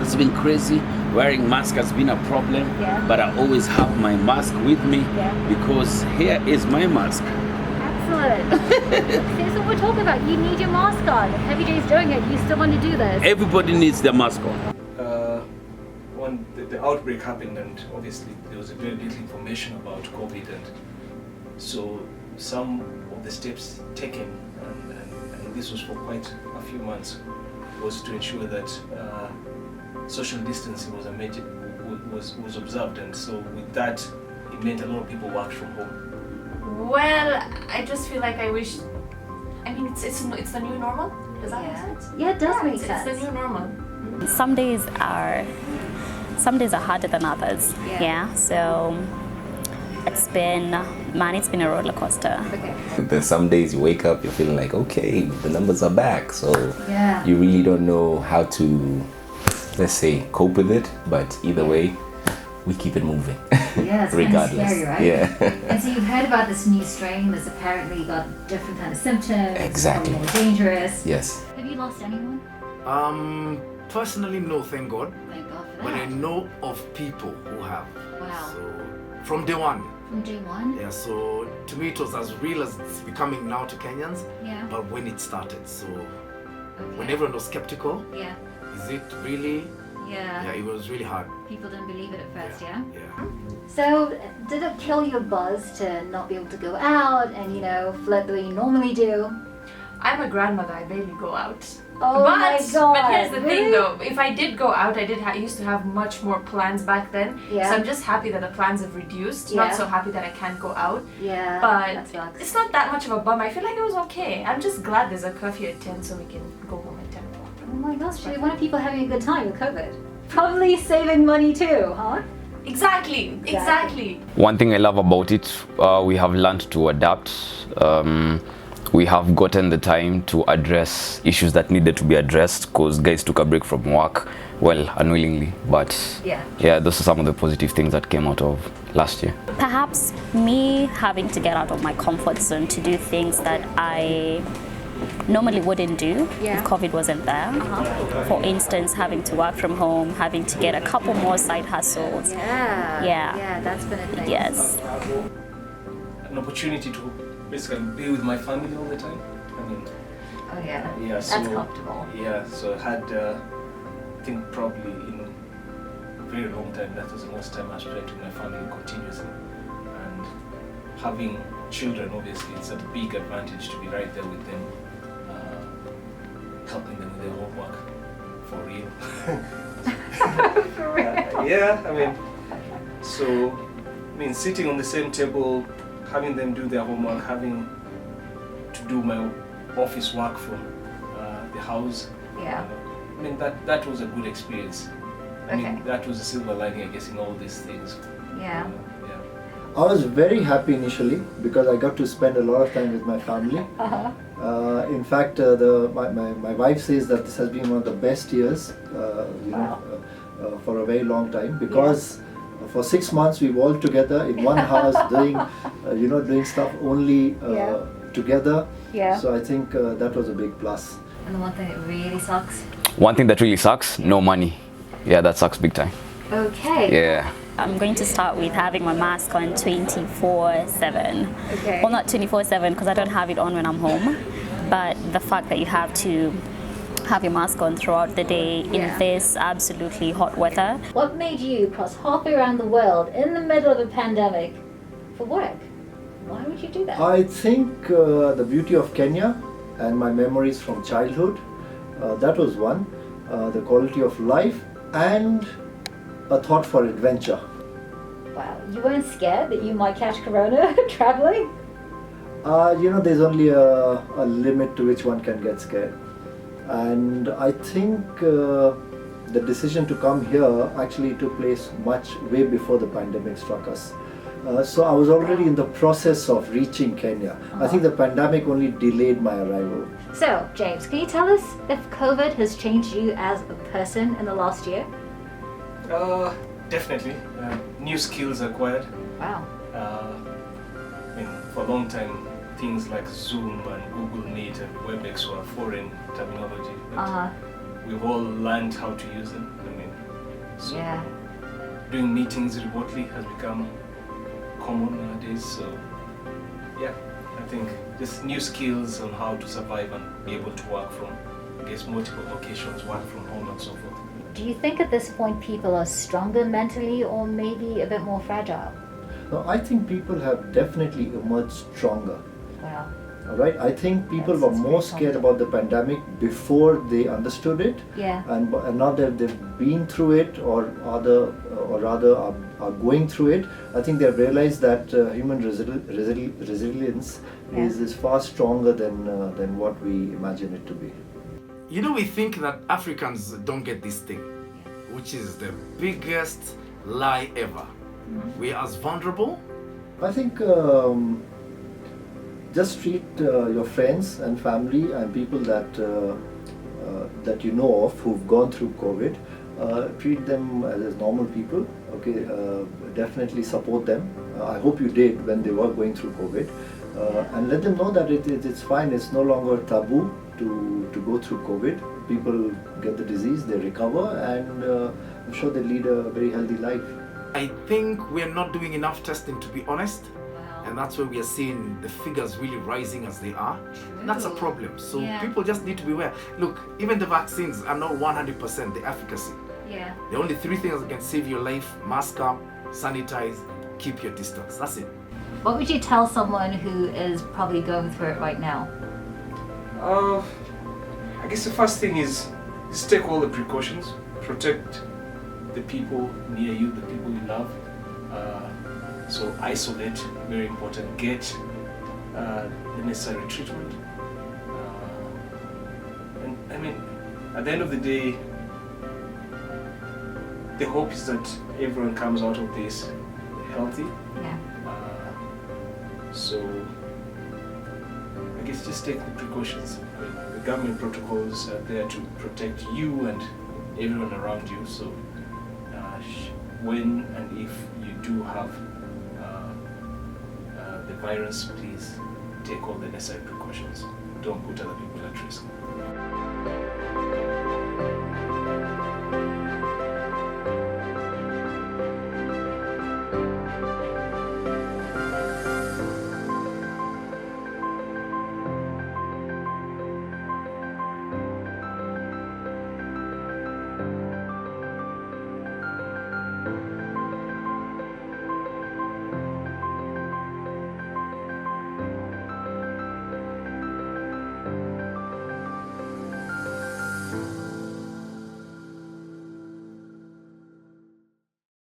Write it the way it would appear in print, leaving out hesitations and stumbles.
It's been crazy. Wearing mask has been a problem, but I always have my mask with me because here is my mask. Excellent. This is what we're talking about. You need your mask on. Heavy J's doing it. You still want to do this. Everybody needs their mask on. When the outbreak happened, and obviously there was very little information about COVID, and so some of the steps taken, and this was for quite a few months, was to ensure that social distancing was observed, and so with that, it meant a lot of people worked from home. Well, I just feel like I wish. I mean, it's the new normal. Does that make sense? Yeah, it does make sense. It's the new normal. Some days are harder than others. Yeah. So it's been a roller coaster. Okay. There's some days you wake up, you're feeling like, okay, the numbers are back. So you really don't know how to, let's say, cope with it. But either way, we keep it moving. Yeah, it's regardless. kind of scary, right? Yeah. And so you've heard about this new strain that's apparently got different kind of symptoms. Exactly. It's probably more dangerous. Yes. Have you lost anyone? Personally, no, thank God. Thank God for But I that. know of people who have. Wow. So, from day one. From day one? Yeah, so to me it was as real as it's becoming now to Kenyans. Yeah. But when it started, so Okay. when everyone was skeptical, Yeah. is it really? Yeah. Yeah, it was really hard. People didn't believe it at first, yeah? Yeah. So, did it kill your buzz to not be able to go out and, flirt the way you normally do? I'm a grandmother. I barely go out. Oh my God! But here's the thing, really? though. If I did go out, I used to have much more plans back then. Yeah. So I'm just happy that the plans have reduced. Yeah. Not so happy that I can't go out. Yeah, But that sucks. it's not that much of a bum. I feel like it was okay. I'm just glad there's a curfew at 10 so we can go home at 10 o'clock. Oh my gosh, really, why are people having a good time with COVID? Probably saving money too, huh? Exactly. One thing I love about it, we have learned to adapt. We have gotten the time to address issues that needed to be addressed because guys took a break from work, well, unwillingly, but yeah, those are some of the positive things that came out of last year. Perhaps me having to get out of my comfort zone to do things that I normally wouldn't do if COVID wasn't there. For instance, having to work from home, having to get a couple more side hustles. Yeah, that's been a thing. Yes. An opportunity to basically be with my family all the time. I mean, Oh yeah, so, that's comfortable. Yeah, so I had, I think probably in a very long time, that was the most time I spent with my family continuously. And having children, obviously, it's a big advantage to be right there with them, helping them with their homework, for real. For real? Yeah, I mean, sitting on the same table, having them do their homework, having to do my office work from the house. Yeah. I mean, that was a good experience. I Okay. mean, that was a silver lining, I guess, in all these things. Yeah. Yeah. I was very happy initially because I got to spend a lot of time with my family. In fact, my wife says that this has been one of the best years, for a very long time because for 6 months we were all together in one house doing stuff only together. Yeah. So I think that was a big plus. And the one thing that really sucks? One thing that really sucks, no money. Yeah, that sucks big time. Okay. Yeah. I'm going to start with having my mask on 24/7. Okay. Well, not 24/7 because I don't have it on when I'm home, but the fact that you have to have your mask on throughout the day in this absolutely hot weather. What made you cross halfway around the world in the middle of a pandemic for work? Why would you do that? I think the beauty of Kenya and my memories from childhood, that was one. The quality of life and a thought for adventure. Wow, you weren't scared that you might catch corona traveling? There's only a limit to which one can get scared. And I think the decision to come here actually took place way before the pandemic struck us. So I was already in the process of reaching Kenya. I think the pandemic only delayed my arrival. So, James, can you tell us if COVID has changed you as a person in the last year? Definitely. New skills acquired. Wow. I mean, for a long time, things like Zoom and Google Meet and WebEx were foreign terminology. But we've all learned how to use them. I mean, So Yeah. doing meetings remotely has become common nowadays. So yeah, I think just new skills on how to survive and be able to work from, I guess, multiple locations, work from home and so forth. Do you think at this point people are stronger mentally or maybe a bit more fragile? No, I think people have definitely emerged stronger. Wow. All right. I think people Yes, were it's more very scared common. about the pandemic before they understood it, Yeah. and now that they've been through it, or rather are going through it, I think they've realized that human resilience Yeah. is far stronger than what we imagine it to be. You know, we think that Africans don't get this thing, which is the biggest lie ever. We are as vulnerable. I think just treat your friends and family and people that you know of who've gone through COVID. Treat them as normal people. Okay, definitely support them. I hope you did when they were going through COVID, and let them know that it's fine. It's no longer taboo to go through COVID. People get the disease, they recover, and I'm sure they lead a very healthy life. I think we're not doing enough testing, to be honest. And that's where we are seeing the figures really rising as they are. And that's a problem. So Yeah. people just need to be aware. Look, even the vaccines are not 100% the efficacy. Yeah. The only three things that can save your life: mask up, sanitize, keep your distance. That's it. What would you tell someone who is probably going through it right now? I guess the first thing is take all the precautions, protect the people near you, the people you love. So isolate, very important. Get the necessary treatment. And I mean, at the end of the day, the hope is that everyone comes out of this healthy. Yeah. So I guess just take the precautions. I mean, the government protocols are there to protect you and everyone around you. So when and if you do have the virus, please take all the necessary precautions. Don't put other people at risk.